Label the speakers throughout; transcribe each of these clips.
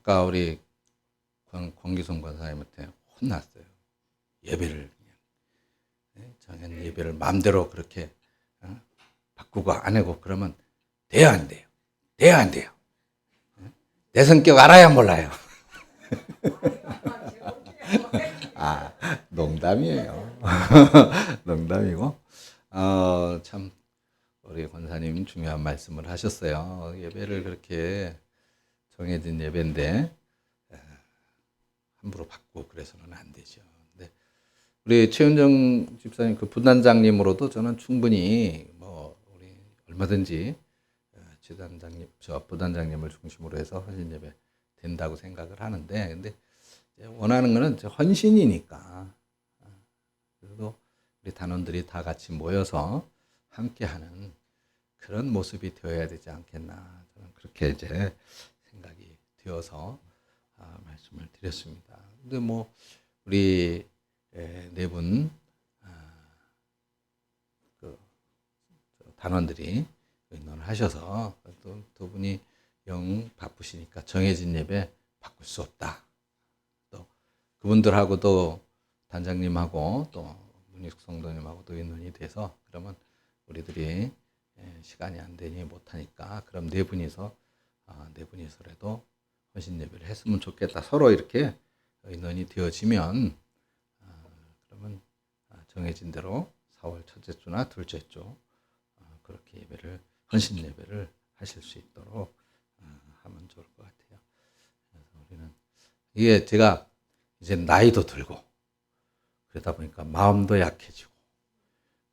Speaker 1: 아까 우리 권기송 권사님한테 혼났어요. 예배를 그냥 정한 예배를 마음대로 그렇게 바꾸고 안 하고 그러면 돼요 안 돼요? 돼요 안 돼요? 내 성격 알아야 몰라요. 아, 농담이에요. 농담이고 참 우리 권사님 중요한 말씀을 하셨어요. 예배를 그렇게 정해진 예배인데 함부로 바꾸고 그래서는 안 되죠. 근데 우리 최은정 집사님 그 부단장님으로도 저는 충분히 뭐 우리 얼마든지 지단장님 저 부단장님을 중심으로 해서 헌신 예배 된다고 생각을 하는데 근데 원하는 거는 헌신이니까 그래도 우리 단원들이 다 같이 모여서 함께하는 그런 모습이 되어야 되지 않겠나 저는 그렇게 이제 생각이 되어서 말씀을 드렸습니다. 근데 뭐 우리 네 분 그 단원들이 의논을 하셔서 또 두 분이 영 바쁘시니까 정해진 예배 바꿀 수 없다. 또 그분들하고도 단장님하고 또 문익 성도님하고도 의논이 돼서 그러면 우리들이 시간이 안 되니 못하니까 그럼 네 분이서라도 헌신 예배를 했으면 좋겠다. 서로 이렇게 의논이 되어지면 그러면 정해진 대로 4월 첫째 주나 둘째 주 그렇게 예배를 헌신 예배를 하실 수 있도록 하면 좋을 것 같아요. 그래서 우리는 이게 제가 이제 나이도 들고 그러다 보니까 마음도 약해지고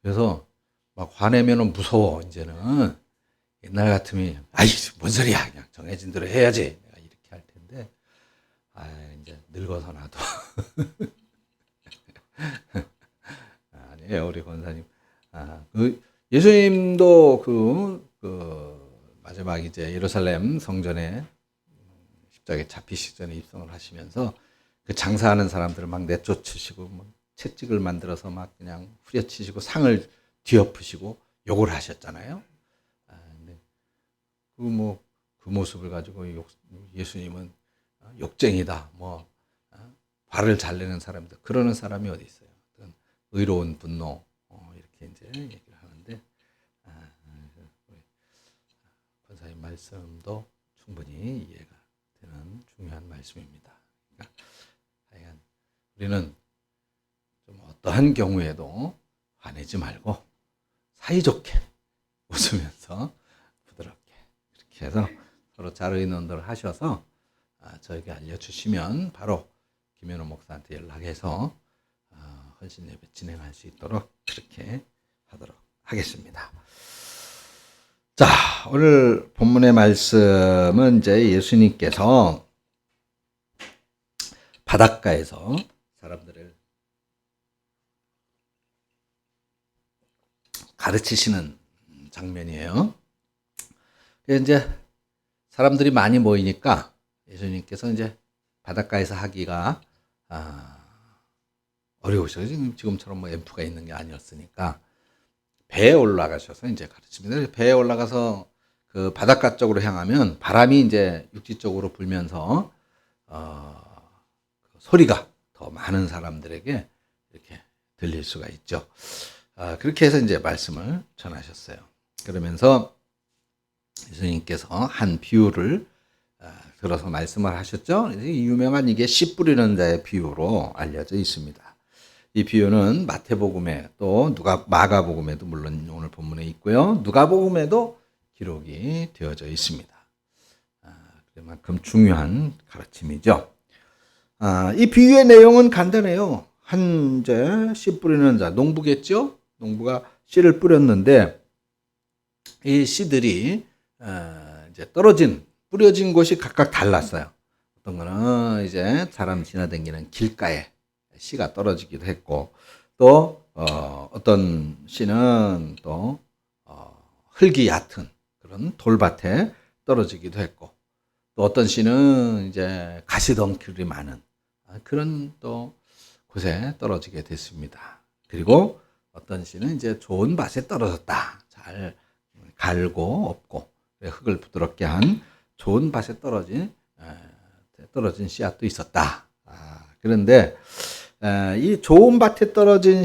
Speaker 1: 그래서 막 화내면은 무서워. 이제는 옛날 같으면 아이 뭔 소리야 그냥 정해진 대로 해야지 내가 이렇게 할 텐데 이제 늙어서 나도 아니에요 우리 권사님. 그 예수님도 마지막 이제 예루살렘 성전에 십자가에 잡히시기 전에 입성을 하시면서 그 장사하는 사람들을 막 내쫓으시고 뭐 채찍을 만들어서 막 그냥 후려치시고 상을 뒤엎으시고 욕을 하셨잖아요. 근데 그 모습을 가지고 예수님은 욕쟁이다, 뭐 화를 잘 내는 사람이다. 그러는 사람이 어디 있어요? 의로운 분노 이렇게 이제 얘기를 하는데 권사님 말씀도 충분히 이해가 되는 중요한 말씀입니다. 그러니까 우리는 좀 어떠한 경우에도 화내지 말고 사이좋게 웃으면서 부드럽게 그렇게 해서 서로 잘 의논을 하셔서 저에게 알려주시면 바로 김현우 목사한테 연락해서 헌신 예배 진행할 수 있도록 그렇게 하도록 하겠습니다. 자, 오늘 본문의 말씀은 이제 예수님께서 바닷가에서 사람들을 가르치시는 장면이에요. 이제 사람들이 많이 모이니까 예수님께서 이제 바닷가에서 하기가 어려우셔. 지금처럼 뭐 앰프가 있는 게 아니었으니까 배에 올라가셔서 이제 가르칩니다. 배에 올라가서 그 바닷가 쪽으로 향하면 바람이 이제 육지 쪽으로 불면서 소리가 더 많은 사람들에게 이렇게 들릴 수가 있죠. 그렇게 해서 이제 말씀을 전하셨어요. 그러면서 예수님께서 한 비유를 들어서 말씀을 하셨죠. 유명한 이게 씨 뿌리는 자의 비유로 알려져 있습니다. 이 비유는 마태복음에 또 마가복음에도 물론 오늘 본문에 있고요. 누가복음에도 기록이 되어져 있습니다. 그만큼 중요한 가르침이죠. 이 비유의 내용은 간단해요. 한 이제 씨 뿌리는 자, 농부겠죠? 농부가 씨를 뿌렸는데 이 씨들이 이제 뿌려진 곳이 각각 달랐어요. 어떤 거는 이제 사람 지나다니는 길가에 씨가 떨어지기도 했고, 또 어떤 씨는 또 흙이 얕은 그런 돌밭에 떨어지기도 했고, 또 어떤 씨는 이제 가시덩굴이 많은 그런 또 곳에 떨어지게 됐습니다. 그리고 어떤 씨는 이제 좋은 밭에 떨어졌다. 잘 갈고 없고 흙을 부드럽게 한 좋은 밭에 떨어진 씨앗도 있었다. 그런데 이 좋은 밭에 떨어진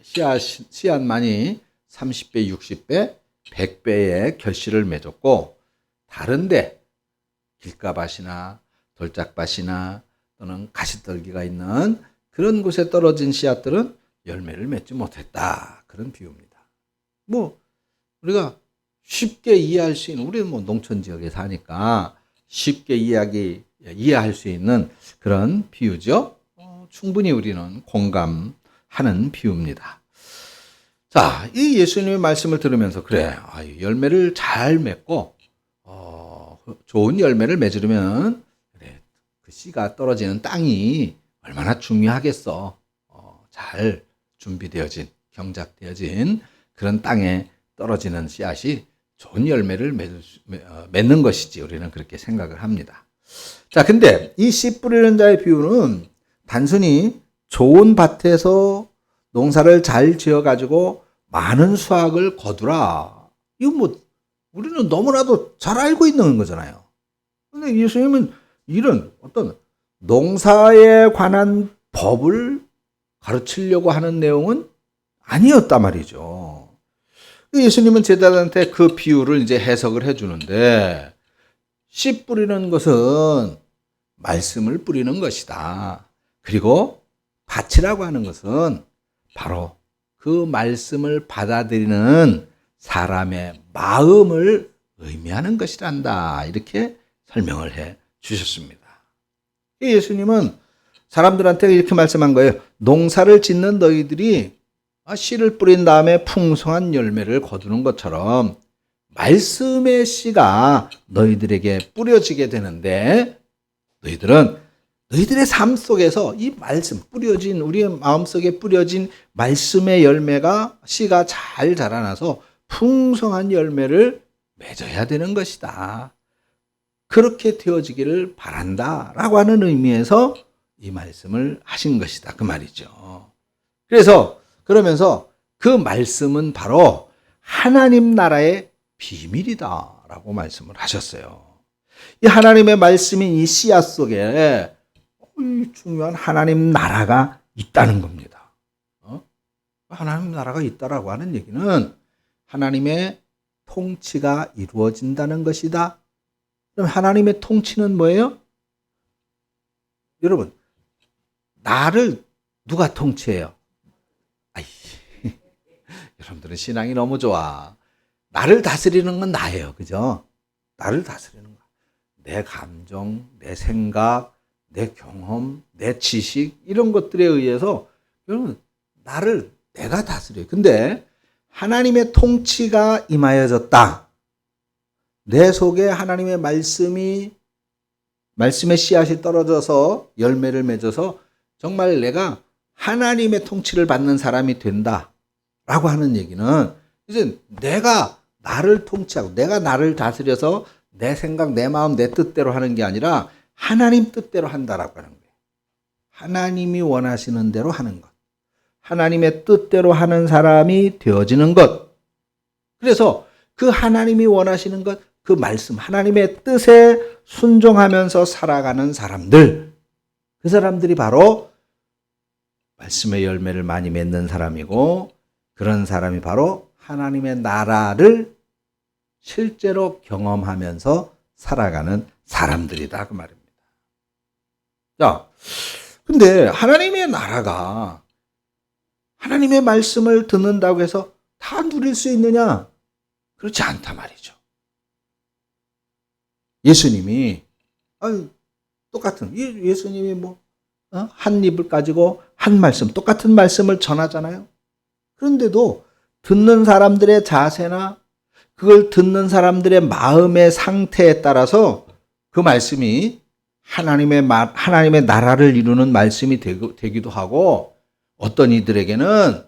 Speaker 1: 씨앗만이 30배, 60배, 100배의 결실을 맺었고, 다른데 길가밭이나 돌짝밭이나 또는 가시떨기가 있는 그런 곳에 떨어진 씨앗들은 열매를 맺지 못했다. 그런 비유입니다. 우리가 쉽게 이해할 수 있는, 우리는 농촌 지역에 사니까 쉽게 이해할 수 있는 그런 비유죠. 충분히 우리는 공감하는 비유입니다. 자, 이 예수님의 말씀을 들으면서 그래, 열매를 잘 맺고 좋은 열매를 맺으려면 그래, 그 씨가 떨어지는 땅이 얼마나 중요하겠어. 잘 준비되어진, 경작되어진 그런 땅에 떨어지는 씨앗이 좋은 열매를 맺는 것이지, 우리는 그렇게 생각을 합니다. 자, 근데 이 씨 뿌리는 자의 비유는 단순히 좋은 밭에서 농사를 잘 지어가지고 많은 수확을 거두라. 이거 우리는 너무나도 잘 알고 있는 거잖아요. 근데 예수님은 이런 어떤 농사에 관한 법을 가르치려고 하는 내용은 아니었단 말이죠. 예수님은 제자들한테 그 비유를 이제 해석을 해주는데, 씨 뿌리는 것은 말씀을 뿌리는 것이다. 그리고 밭이라고 하는 것은 바로 그 말씀을 받아들이는 사람의 마음을 의미하는 것이란다. 이렇게 설명을 해 주셨습니다. 예수님은 사람들한테 이렇게 말씀한 거예요. 농사를 짓는 너희들이 씨를 뿌린 다음에 풍성한 열매를 거두는 것처럼 말씀의 씨가 너희들에게 뿌려지게 되는데, 너희들의 삶 속에서 이 말씀 뿌려진, 우리의 마음속에 뿌려진 말씀의 열매가, 씨가 잘 자라나서 풍성한 열매를 맺어야 되는 것이다. 그렇게 되어지기를 바란다 라고 하는 의미에서 이 말씀을 하신 것이다, 그 말이죠. 그러면서 그 말씀은 바로 하나님 나라의 비밀이다 라고 말씀을 하셨어요. 이 하나님의 말씀인 이 씨앗 속에 중요한 하나님 나라가 있다는 겁니다. 하나님 나라가 있다라고 하는 얘기는 하나님의 통치가 이루어진다는 것이다. 그럼 하나님의 통치는 뭐예요? 여러분, 나를 누가 통치해요? 여러분들은 신앙이 너무 좋아. 나를 다스리는 건 나예요. 그죠? 나를 다스리는 거. 내 감정, 내 생각, 내 경험, 내 지식, 이런 것들에 의해서 여러분, 내가 다스려요. 근데 하나님의 통치가 임하여졌다. 내 속에 하나님의 말씀의 씨앗이 떨어져서 열매를 맺어서 정말 내가 하나님의 통치를 받는 사람이 된다 라고 하는 얘기는, 이제 내가 나를 통치하고 내가 나를 다스려서 내 생각, 내 마음, 내 뜻대로 하는 게 아니라 하나님 뜻대로 한다라고 하는 거예요. 하나님이 원하시는 대로 하는 것, 하나님의 뜻대로 하는 사람이 되어지는 것. 그래서 그 하나님이 원하시는 것, 그 말씀, 하나님의 뜻에 순종하면서 살아가는 사람들, 그 사람들이 바로 말씀의 열매를 많이 맺는 사람이고, 그런 사람이 바로 하나님의 나라를 실제로 경험하면서 살아가는 사람들이다, 그 말입니다. 자, 근데 하나님의 나라가 하나님의 말씀을 듣는다고 해서 다 누릴 수 있느냐? 그렇지 않단 말이죠. 예수님이 똑같은, 예수님이 한 입을 가지고 한 말씀, 똑같은 말씀을 전하잖아요. 그런데도 듣는 사람들의 자세나 그걸 듣는 사람들의 마음의 상태에 따라서 그 말씀이 하나님의 나라를 이루는 말씀이 되기도 하고, 어떤 이들에게는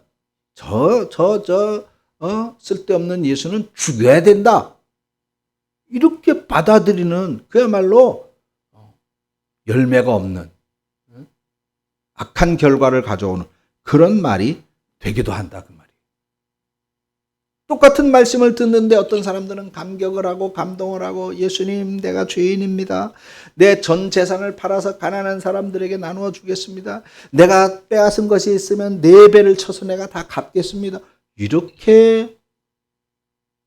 Speaker 1: 쓸데없는 예수는 죽여야 된다, 이렇게 받아들이는, 그야말로 열매가 없는 악한 결과를 가져오는 그런 말이 되기도 한다, 그 말이에요. 똑같은 말씀을 듣는데 어떤 사람들은 감격을 하고 감동을 하고 예수님 내가 죄인입니다. 내 전 재산을 팔아서 가난한 사람들에게 나누어 주겠습니다. 내가 빼앗은 것이 있으면 4배를 쳐서 내가 다 갚겠습니다. 이렇게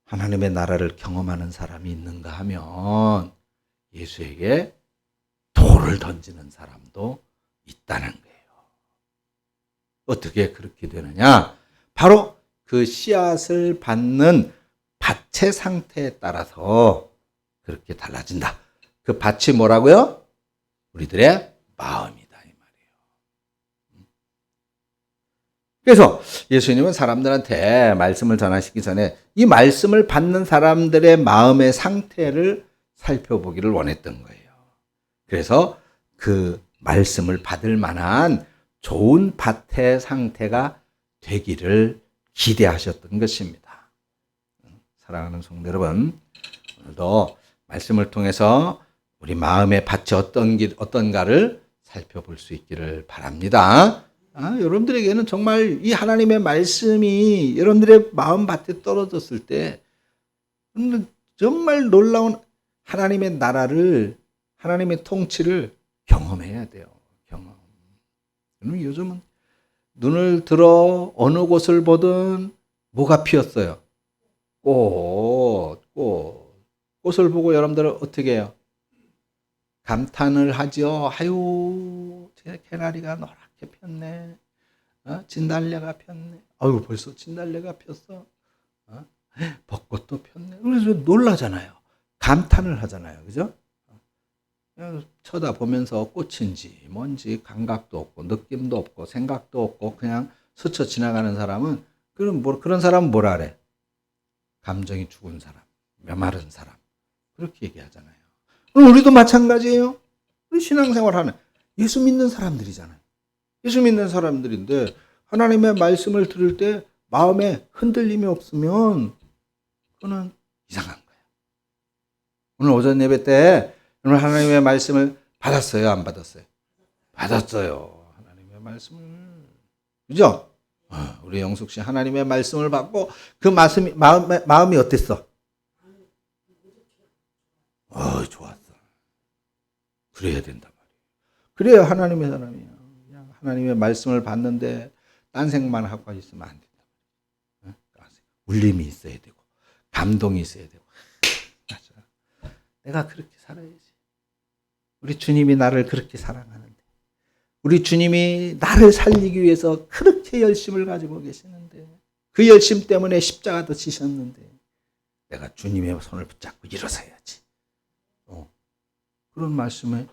Speaker 1: 하나님의 나라를 경험하는 사람이 있는가 하면 예수에게 돌을 던지는 사람도 있다는 거예요. 어떻게 그렇게 되느냐? 바로 그 씨앗을 받는 밭의 상태에 따라서 그렇게 달라진다. 그 밭이 뭐라고요? 우리들의 마음이다 이 말이에요. 그래서 예수님은 사람들한테 말씀을 전하시기 전에 이 말씀을 받는 사람들의 마음의 상태를 살펴보기를 원했던 거예요. 그래서 그 말씀을 받을 만한 좋은 밭의 상태가 되기를 기대하셨던 것입니다. 사랑하는 성도 여러분, 오늘도 말씀을 통해서 우리 마음의 밭이 어떤가를 살펴볼 수 있기를 바랍니다. 여러분들에게는 정말 이 하나님의 말씀이 여러분들의 마음 밭에 떨어졌을 때 정말 놀라운 하나님의 나라를, 하나님의 통치를 경험해야 돼요. 경험. 요즘은 눈을 들어 어느 곳을 보든 뭐가 피었어요? 꽃을 보고 여러분들은 어떻게 해요? 감탄을 하죠. 아유, 제 개나리가 노랗게 폈네. 진달래가 폈네. 아유, 벌써 진달래가 폈어. 벚꽃도 폈네. 그래서 놀라잖아요. 감탄을 하잖아요. 그죠? 쳐다보면서 꽃인지 뭔지 감각도 없고 느낌도 없고 생각도 없고 그냥 스쳐 지나가는 사람은 그런 사람은 뭐라 그래? 감정이 죽은 사람, 메마른 사람 그렇게 얘기하잖아요. 우리도 마찬가지예요. 우리 신앙생활하는 예수 믿는 사람들이잖아요. 예수 믿는 사람들인데 하나님의 말씀을 들을 때 마음에 흔들림이 없으면 그거는 이상한 거예요. 오늘 오전 예배 때 오늘 하나님의 말씀을 받았어요? 안 받았어요? 받았어요. 하나님의 말씀을. 그죠? 우리 영숙 씨 하나님의 말씀을 받고 그 마음이 어땠어? 좋았어. 그래야 된단 말이에요. 그래야 하나님의 사람이야. 그냥 하나님의 말씀을 받는데 딴 생각만 하고 있으면 안 된다. 울림이 있어야 되고 감동이 있어야 되고. 내가 그렇게 살아야지. 우리 주님이 나를 그렇게 사랑하는데, 우리 주님이 나를 살리기 위해서 그렇게 열심을 가지고 계시는데, 그 열심 때문에 십자가도 지셨는데 내가 주님의 손을 붙잡고 일어서야지. 그런 말씀에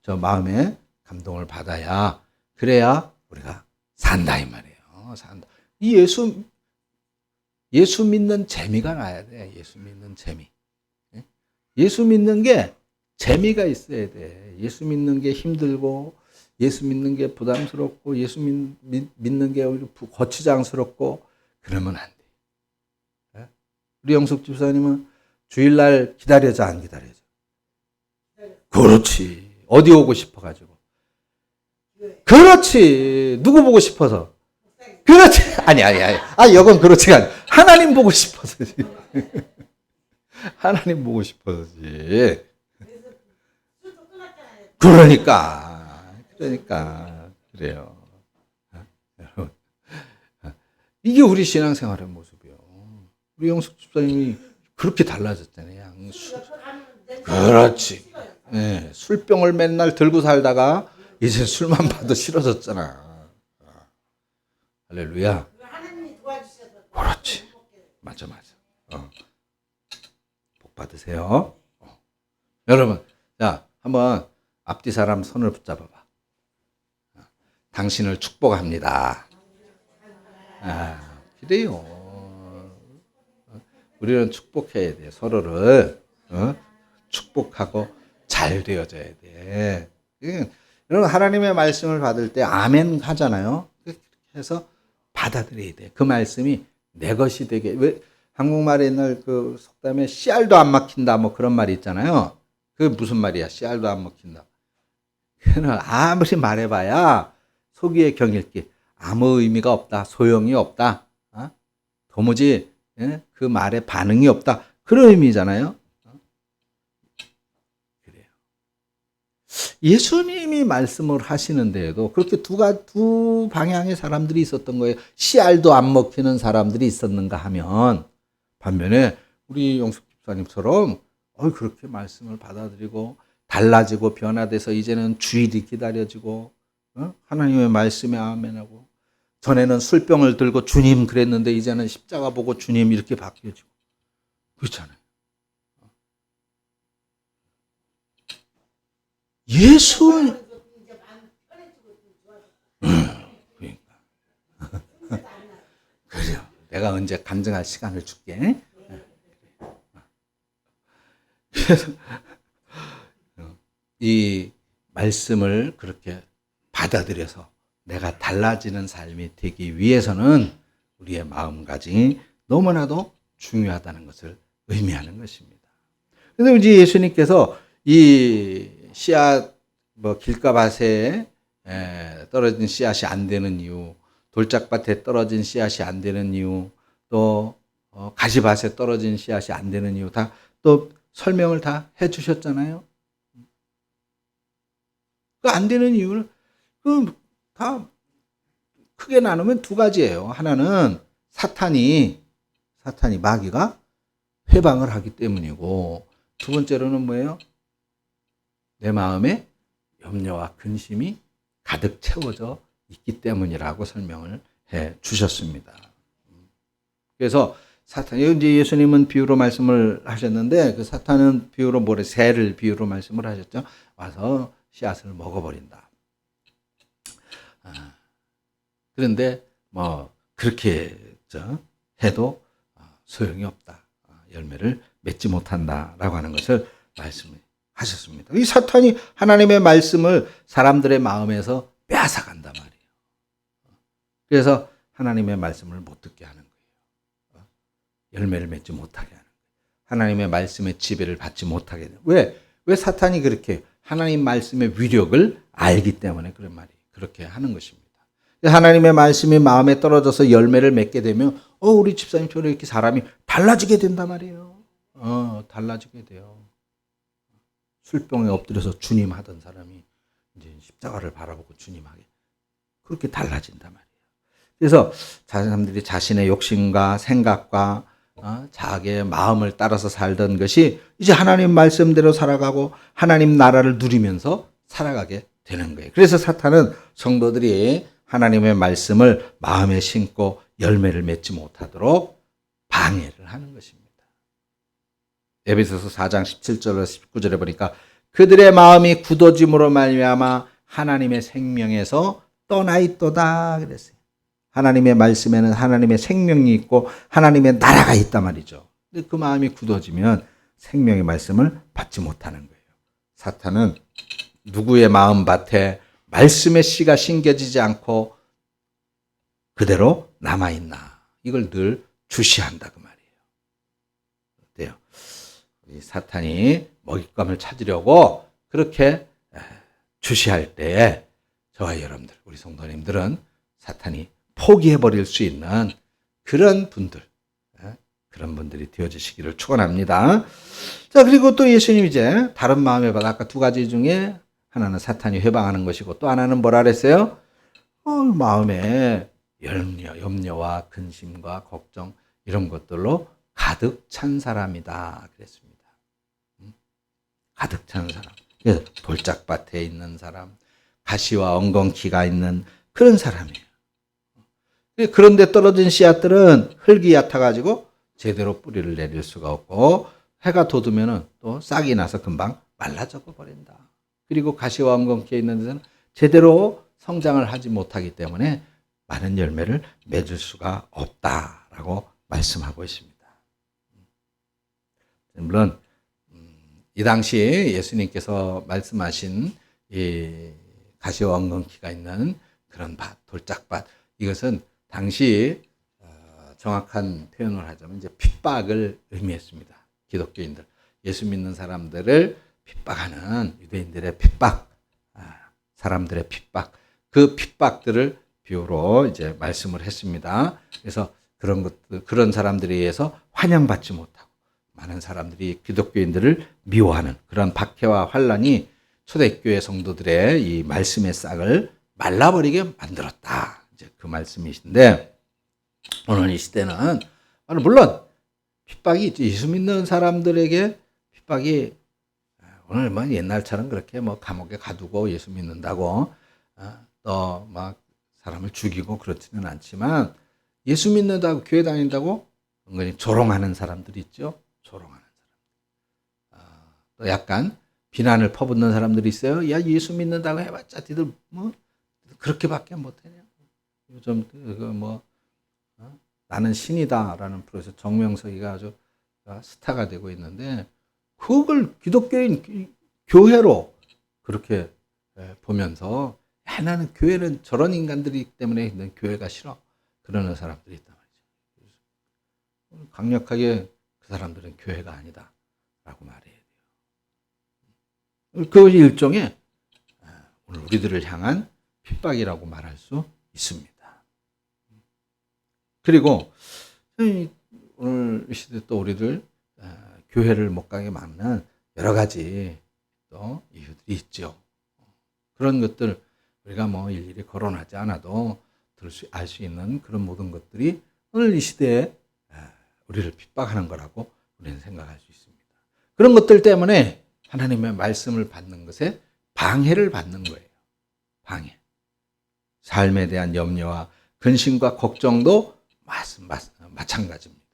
Speaker 1: 저 마음에 감동을 받아야, 그래야 우리가 산다 이 말이에요. 산다. 이 예수 믿는 재미가 나야 돼. 예수 믿는 재미. 예수 믿는 게 재미가 있어야 돼. 예수 믿는 게 힘들고, 예수 믿는 게 부담스럽고, 예수 믿는 게 거추장스럽고, 그러면 안 돼. 우리 영숙 집사님은 주일날 기다려져, 안 기다려져? 그렇지. 어디 오고 싶어가지고. 그렇지. 누구 보고 싶어서? 그렇지. 아니. 이건 그렇지가 않아. 하나님 보고 싶어서지. 하나님 보고 싶어서지. 그러니까 그래요. 여러분, 이게 우리 신앙생활의 모습이요. 우리 영숙 집사님이 그렇게 달라졌잖아요. 그렇지. 네, 술병을 맨날 들고 살다가 이제 술만 봐도 싫어졌잖아. 할렐루야. 그렇지. 맞아. 복 받으세요. 여러분, 자, 한번 앞뒤 사람 손을 붙잡아봐. 당신을 축복합니다. 그래요. 우리는 축복해야 돼. 서로를 축복하고 잘 되어져야 돼. 여러분, 하나님의 말씀을 받을 때 아멘 하잖아요. 그렇게 해서 받아들여야 돼. 그 말씀이 내 것이 되게. 왜 한국말에 옛날 그 속담에 씨알도 안 막힌다 뭐 그런 말이 있잖아요. 그게 무슨 말이야? 씨알도 안 먹힌다. 그는 아무리 말해봐야 속이의 경읽기 아무 의미가 없다. 소용이 없다. 도무지 예? 그 말에 반응이 없다. 그런 의미잖아요. 그래요. 예수님이 말씀을 하시는데도 그렇게 두 방향의 사람들이 있었던 거예요. 씨알도 안 먹히는 사람들이 있었는가 하면, 반면에 우리 영숙 집사님처럼 그렇게 말씀을 받아들이고 달라지고 변화돼서 이제는 주일이 기다려지고, 하나님의 말씀에 아멘하고, 전에는 술병을 들고 주님 그랬는데 이제는 십자가 보고 주님 이렇게 바뀌어지고 그렇잖아요. 예수 그러니까 그래요. 내가 언제 간증할 시간을 줄게. 그래서 이 말씀을 그렇게 받아들여서 내가 달라지는 삶이 되기 위해서는 우리의 마음가짐이 너무나도 중요하다는 것을 의미하는 것입니다. 그래서 이제 예수님께서 이 씨앗, 길가밭에 떨어진 씨앗이 안 되는 이유, 돌짝밭에 떨어진 씨앗이 안 되는 이유, 또 가시밭에 떨어진 씨앗이 안 되는 이유 다 또 설명을 다 해주셨잖아요. 그 안 되는 이유는 다 크게 나누면 두 가지예요. 하나는 사탄이 마귀가 회방을 하기 때문이고, 두 번째로는 뭐예요? 내 마음에 염려와 근심이 가득 채워져 있기 때문이라고 설명을 해 주셨습니다. 그래서 사탄이, 이제 예수님은 비유로 말씀을 하셨는데, 그 사탄은 비유로 새를 비유로 말씀을 하셨죠. 와서 씨앗을 먹어버린다. 그런데 그렇게 해도 소용이 없다. 열매를 맺지 못한다라고 하는 것을 말씀하셨습니다. 이 사탄이 하나님의 말씀을 사람들의 마음에서 빼앗아간단 말이에요. 그래서 하나님의 말씀을 못 듣게 하는 거예요. 열매를 맺지 못하게 하는 거예요. 하나님의 말씀의 지배를 받지 못하게 돼요. 왜 사탄이 그렇게 하나님 말씀의 위력을 알기 때문에 그런 말이 그렇게 하는 것입니다. 하나님의 말씀이 마음에 떨어져서 열매를 맺게 되면 우리 집사님처럼 이렇게 사람이 달라지게 된단 말이에요. 달라지게 돼요. 술병에 엎드려서 주님 하던 사람이 이제 십자가를 바라보고 주님 하게 그렇게 달라진단 말이에요. 그래서 사람들이 자신의 욕심과 생각과 자기의 마음을 따라서 살던 것이 이제 하나님 말씀대로 살아가고 하나님 나라를 누리면서 살아가게 되는 거예요. 그래서 사탄은 성도들이 하나님의 말씀을 마음에 심고 열매를 맺지 못하도록 방해를 하는 것입니다. 에베소서 4장 17절로 19절에 보니까 그들의 마음이 굳어짐으로 말미암아 하나님의 생명에서 떠나 있도다 그랬어요. 하나님의 말씀에는 하나님의 생명이 있고 하나님의 나라가 있단 말이죠. 근데 그 마음이 굳어지면 생명의 말씀을 받지 못하는 거예요. 사탄은 누구의 마음밭에 말씀의 씨가 심겨지지 않고 그대로 남아있나 이걸 늘 주시한다 그 말이에요. 어때요? 이 사탄이 먹잇감을 찾으려고 그렇게 주시할 때에 저와 여러분들, 우리 성도님들은 사탄이 포기해버릴 수 있는 그런 분들이 되어주시기를 축원합니다. 자, 그리고 또 예수님 이제 다른 마음의 밭, 아까 두 가지 중에 하나는 사탄이 회방하는 것이고 또 하나는 뭐라 그랬어요? 마음에 염려와 근심과 걱정 이런 것들로 가득 찬 사람이다 그랬습니다. 가득 찬 사람. 그래서 돌짝밭에 있는 사람, 가시와 엉겅퀴가 있는 그런 사람이에요. 그런데 떨어진 씨앗들은 흙이 얕아가지고 제대로 뿌리를 내릴 수가 없고 해가 돋으면 또 싹이 나서 금방 말라져 버린다. 그리고 가시와 엉겅퀴에 있는 데는 제대로 성장을 하지 못하기 때문에 많은 열매를 맺을 수가 없다라고 말씀하고 있습니다. 물론 이 당시 예수님께서 말씀하신 이 가시와 엉겅퀴가 있는 그런 밭, 돌짝밭, 이것은 당시 정확한 표현을 하자면 이제 핍박을 의미했습니다. 기독교인들, 예수 믿는 사람들을 핍박하는 유대인들의 핍박, 사람들의 핍박, 그 핍박들을 비유로 이제 말씀을 했습니다. 그래서 그런 것들, 그런 사람들에 의해서 환영받지 못하고 많은 사람들이 기독교인들을 미워하는 그런 박해와 환란이 초대교회 성도들의 이 말씀의 싹을 말라버리게 만들었다. 이제 그 말씀이신데, 오늘 이 시대는 물론 핍박이 예수 믿는 사람들에게 핍박이 오늘 뭐 옛날처럼 그렇게 뭐 감옥에 가두고 예수 믿는다고 또 막 사람을 죽이고 그렇지는 않지만, 예수 믿는다고 교회 다닌다고 은근히 조롱하는 사람들이 있죠. 조롱하는 사람. 또 약간 비난을 퍼붓는 사람들이 있어요. 야, 예수 믿는다고 해봤자 니들 뭐 그렇게밖에 못하냐. 요즘 뭐 나는 신이다라는 프로에서 정명석이가 아주 스타가 되고 있는데, 그걸 기독교인 교회로 그렇게 보면서, 야, 나는 교회는 저런 인간들이기 때문에 난 교회가 싫어, 그러는 사람들이 있단 말이죠. 강력하게 그 사람들은 교회가 아니다 라고 말해야 돼요. 그것이 일종의 오늘 우리들을 향한 핍박이라고 말할 수 있습니다. 그리고 오늘 이 시대 또 우리들 교회를 못 가게 막는 여러 가지 또 이유들이 있죠. 그런 것들 우리가 뭐 일일이 거론하지 않아도 알 수 있는 그런 모든 것들이 오늘 이 시대에 우리를 핍박하는 거라고 우리는 생각할 수 있습니다. 그런 것들 때문에 하나님의 말씀을 받는 것에 방해를 받는 거예요. 방해. 삶에 대한 염려와 근심과 걱정도 마찬가지입니다.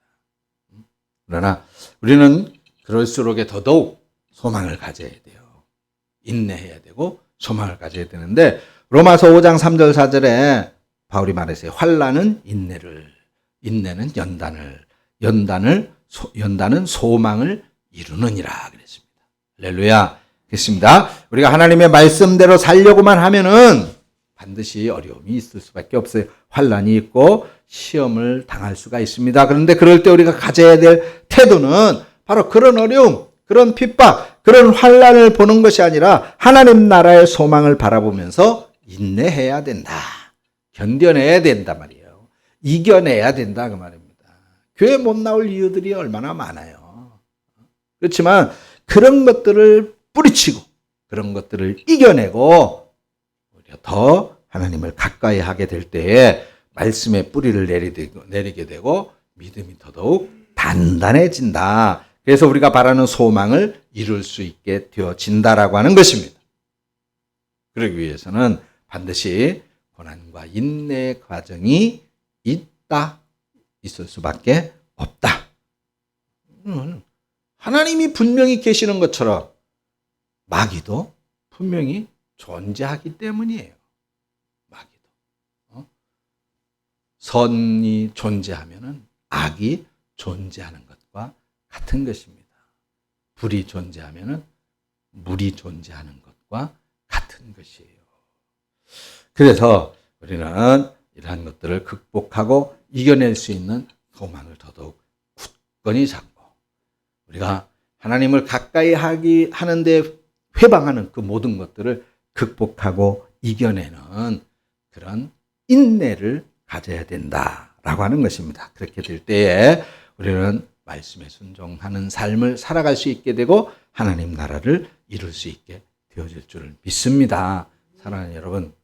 Speaker 1: 그러나 우리는 그럴수록 더더욱 소망을 가져야 돼요. 인내해야 되고 소망을 가져야 되는데, 로마서 5장 3절 4절에 바울이 말했어요. 환난은 인내를, 인내는 연단은 소망을 이루느니라 그랬습니다. 할렐루야. 그렇습니다. 우리가 하나님의 말씀대로 살려고만 하면은 반드시 어려움이 있을 수밖에 없어요. 환난이 있고 시험을 당할 수가 있습니다. 그런데 그럴 때 우리가 가져야 될 태도는 바로 그런 어려움, 그런 핍박, 그런 환난을 보는 것이 아니라 하나님 나라의 소망을 바라보면서 인내해야 된다. 견뎌내야 된다 말이에요. 이겨내야 된다 그 말입니다. 교회 못 나올 이유들이 얼마나 많아요. 그렇지만 그런 것들을 뿌리치고 그런 것들을 이겨내고 우리가 더 하나님을 가까이 하게 될 때에 말씀의 뿌리를 내리게 되고 믿음이 더더욱 단단해진다. 그래서 우리가 바라는 소망을 이룰 수 있게 되어진다라고 하는 것입니다. 그러기 위해서는 반드시 고난과 인내의 과정이 있을 수밖에 없다. 하나님이 분명히 계시는 것처럼 마귀도 분명히 존재하기 때문이에요. 마귀도. 선이 존재하면은 악이 존재하는 것과 같은 것입니다. 불이 존재하면은 물이 존재하는 것과 같은 것이에요. 그래서 우리는 이러한 것들을 극복하고 이겨낼 수 있는 소망을 더더욱 굳건히 잡고, 우리가 하나님을 가까이 하는데 회방하는 그 모든 것들을 극복하고 이겨내는 그런 인내를 가져야 된다라고 하는 것입니다. 그렇게 될 때에 우리는 말씀에 순종하는 삶을 살아갈 수 있게 되고 하나님 나라를 이룰 수 있게 되어질 줄을 믿습니다. 사랑하는 여러분,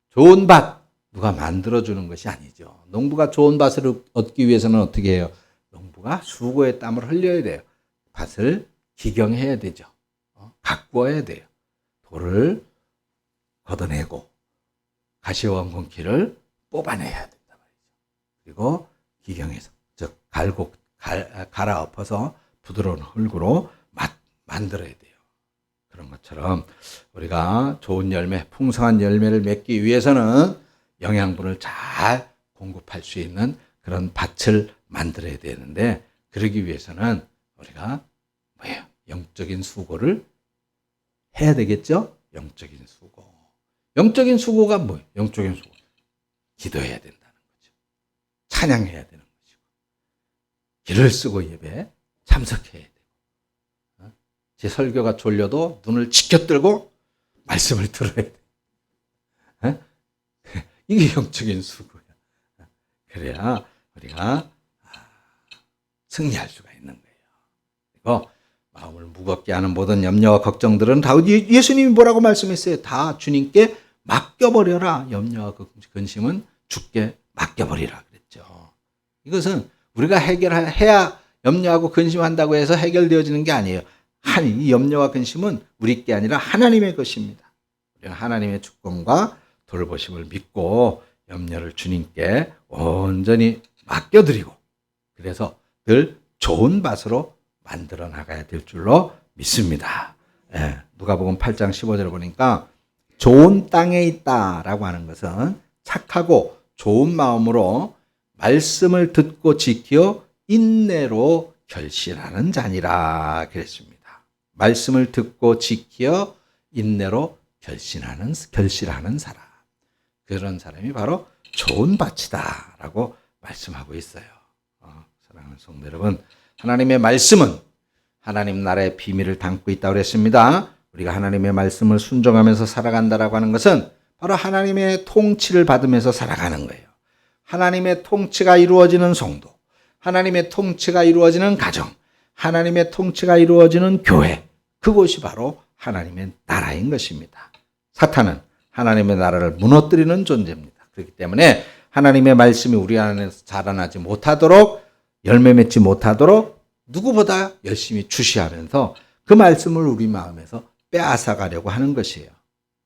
Speaker 1: 좋은 밭 누가 만들어주는 것이 아니죠. 농부가 좋은 밭을 얻기 위해서는 어떻게 해요? 농부가 수고의 땀을 흘려야 돼요. 밭을 기경해야 되죠. 가꾸어야 돼요. 돌을 걷어내고 가시원공키를 뽑아내야 된단 말이죠. 그리고 기경해서, 즉 갈아 엎어서 부드러운 흙으로 만들어야 돼요. 그런 것처럼 우리가 좋은 열매, 풍성한 열매를 맺기 위해서는 영양분을 잘 공급할 수 있는 그런 밭을 만들어야 되는데, 그러기 위해서는 우리가 영적인 수고를 해야 되겠죠? 영적인 수고. 영적인 수고가 뭐예요? 영적인 수고. 기도해야 된다는 거죠. 찬양해야 되는 것이고, 길을 쓰고 예배에 참석해야 되고, 제 설교가 졸려도 눈을 치켜뜨고 말씀을 들어야 돼. 이게 영적인 수고야. 그래야 우리가 승리할 수가 있는 거예요. 그리고 마음을 무겁게 하는 모든 염려와 걱정들은 다 예수님이 뭐라고 말씀했어요? 다 주님께 맡겨버려라. 염려와 근심은 주께 맡겨버리라 그랬죠. 이것은 우리가 해야 염려하고 근심한다고 해서 해결되어지는 게 아니에요. 이 염려와 근심은 우리 게 아니라 하나님의 것입니다. 우리는 하나님의 주권과 돌보심을 믿고 염려를 주님께 온전히 맡겨드리고 그래서 늘 좋은 밭으로 만들어 나가야 될 줄로 믿습니다. 누가복음 8장 15절을 보니까 좋은 땅에 있다라고 하는 것은 착하고 좋은 마음으로 말씀을 듣고 지켜 인내로 결실하는 자니라 그랬습니다. 말씀을 듣고 지켜 인내로 결실하는 사람. 그런 사람이 바로 좋은 밭이다라고 말씀하고 있어요. 사랑하는 성도 여러분, 하나님의 말씀은 하나님 나라의 비밀을 담고 있다고 그랬습니다. 우리가 하나님의 말씀을 순종하면서 살아간다라고 하는 것은 바로 하나님의 통치를 받으면서 살아가는 거예요. 하나님의 통치가 이루어지는 성도, 하나님의 통치가 이루어지는 가정, 하나님의 통치가 이루어지는 교회, 그곳이 바로 하나님의 나라인 것입니다. 사탄은 하나님의 나라를 무너뜨리는 존재입니다. 그렇기 때문에 하나님의 말씀이 우리 안에서 자라나지 못하도록 열매 맺지 못하도록 누구보다 열심히 주시하면서 그 말씀을 우리 마음에서 빼앗아가려고 하는 것이에요.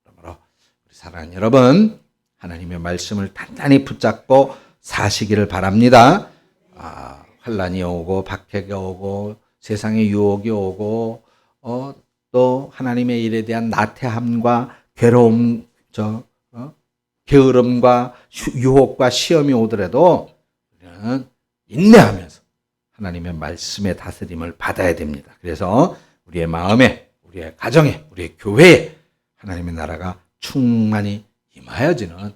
Speaker 1: 그러므로 우리 사랑하는 여러분, 하나님의 말씀을 단단히 붙잡고 사시기를 바랍니다. 환난이 오고 박해가 오고 세상의 유혹이 오고 또 하나님의 일에 대한 나태함과 괴로움, 게으름과 유혹과 시험이 오더라도 우리는 인내하면서 하나님의 말씀의 다스림을 받아야 됩니다. 그래서 우리의 마음에, 우리의 가정에, 우리의 교회에 하나님의 나라가 충만히 임하여지는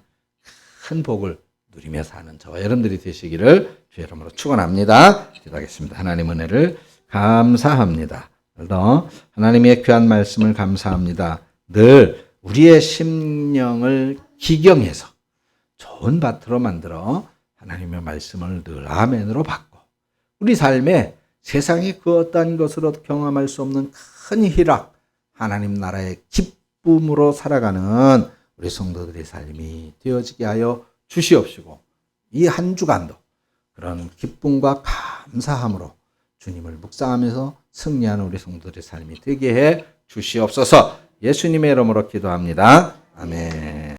Speaker 1: 큰 복을 누리며 사는 저와 여러분들이 되시기를 주의 이름으로 축원합니다. 기도하겠습니다. 하나님 은혜를 감사합니다. 오늘도 하나님의 귀한 말씀을 감사합니다. 늘 우리의 심령을 기경해서 좋은 밭으로 만들어 하나님의 말씀을 늘 아멘으로 받고 우리 삶에 세상의 그 어떠한 것으로 경험할 수 없는 큰 희락, 하나님 나라의 기쁨으로 살아가는 우리 성도들의 삶이 되어지게 하여 주시옵시고 이 한 주간도 그런 기쁨과 감사함으로 주님을 묵상하면서 승리하는 우리 성도들의 삶이 되게 해 주시옵소서. 예수님의 이름으로 기도합니다. 아멘.